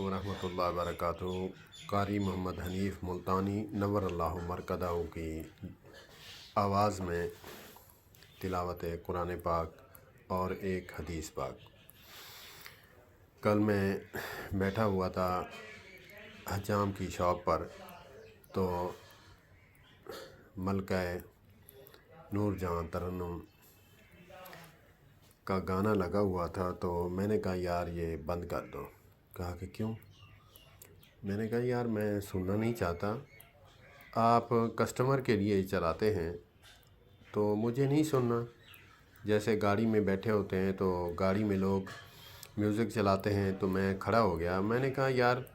वरहमतुल्लाहि वबरकातुहू। कारी मोहम्मद हनीफ मुल्तानी नव्वर अल्लाह मरकदहू की आवाज़ में तिलावत कुरान पाक और एक हदीस पाक। कल मैं बैठा हुआ था हजाम की शॉप पर, तो मलका नूरजहां तरन्नुम का गाना लगा हुआ था। तो मैंने कहा यार ये बंद कर दो। कहा कि क्यों? मैंने कहा यार मैं सुनना नहीं चाहता, आप कस्टमर के लिए चलाते हैं तो मुझे नहीं सुनना। जैसे गाड़ी में बैठे होते हैं तो गाड़ी में लोग म्यूज़िक चलाते हैं, तो मैं खड़ा हो गया। मैंने कहा यार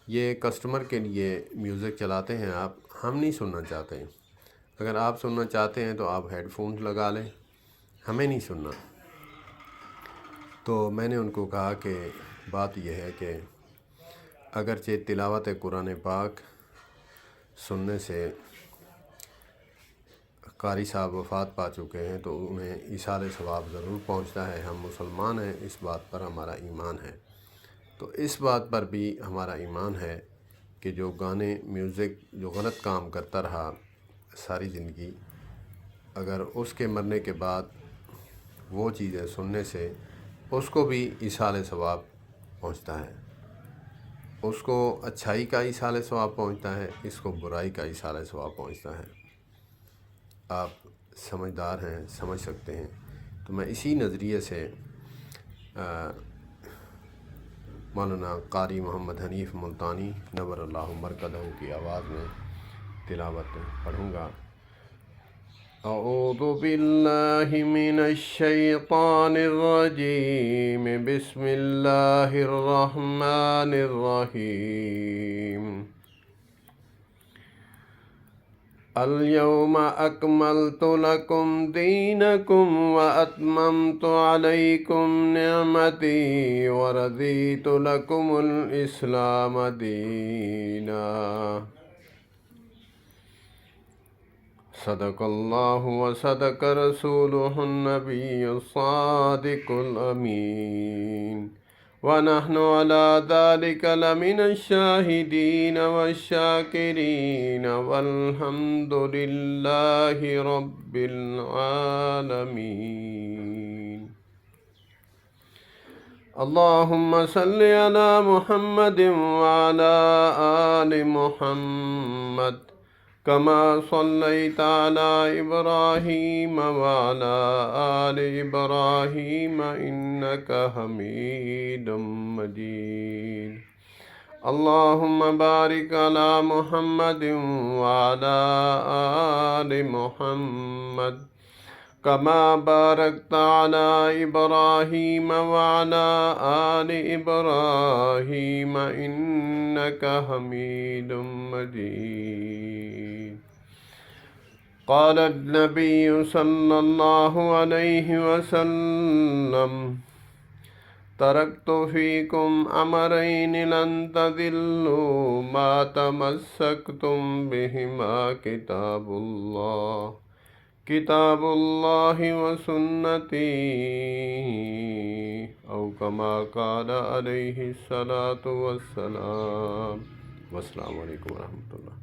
ये कस्टमर के लिए म्यूज़िक चलाते हैं आप, हम नहीं सुनना चाहते हैं। अगर आप सुनना चाहते हैं तो आप हेडफोन्स लगा लें, हमें नहीं सुनना। तो मैंने उनको कहा कि बात यह है कि अगरचे तिलावत कुरान पाक सुनने से कारी साहब वफ़ात पा चुके हैं तो उन्हें इसाले सवाब ज़रूर पहुंचता है। हम मुसलमान हैं, इस बात पर हमारा ईमान है। तो इस बात पर भी हमारा ईमान है कि जो गाने म्यूज़िक जो गलत काम करता रहा सारी ज़िंदगी, अगर उसके मरने के बाद वो चीज़ें सुनने से उसको भी इसाले सवाब पहुंचता है। उसको अच्छाई का इसाले सवाब पहुंचता है, इसको बुराई का इसाले सवाब पहुंचता है। आप समझदार हैं, समझ सकते हैं। तो मैं इसी नज़रिए से मौलाना कारी मोहम्मद हनीफ मुल्तानी नव्वर अल्लाह मरकदहू की आवाज़ में तिलावत पढ़ूँगा। अऊज़ु बिल्लाहि मिनश शैतानिर रजीम, बिस्मिल्लाहिर रहमानिर रहीम। अल-यौमा अकमलतु लकुम दीनकुम व अतममतु अलैकुम निअमती व रज़ीतु लकुमुल इस्लाम दीना। सदक़ल्लाहु व सदक़ रसूलुहुन नबियुस सादिकुल अमीन व नहनु अला ज़ालिका लमिनश शाहिदीन वश्शाकिरीन वल्हम्दुलिल्लाहि रब्बिल आलमीन। अल्लाहुम्मा सल्लि अला मुहम्मदिन व अला आलि मुहम्मद कमा सल्लैता अला इब्राहीम व अला आलि इब्राहीम इन्नका हमीदुम मजीद। अल्लाहुम्मा बारिक अला मुहम्मदिन व अला आलि मुहम्मद कमा बारकता अला इब्राहीम व अला आलि इब्राहीम इन्नका हमीदुम मजीद। क़ाल नबी सल्लल्लाहु अलैहि वसल्लम तरक्तु फ़ीकुम अमरैन लन तज़िल्लू मा तमस्सक्तुम बिहिमा किताबुल्लाहि व सुन्नती औ कमा क़ाल अलैहि सलातु वस्सलाम। वस्सलामु अलैकुम व रहमतुल्लाह।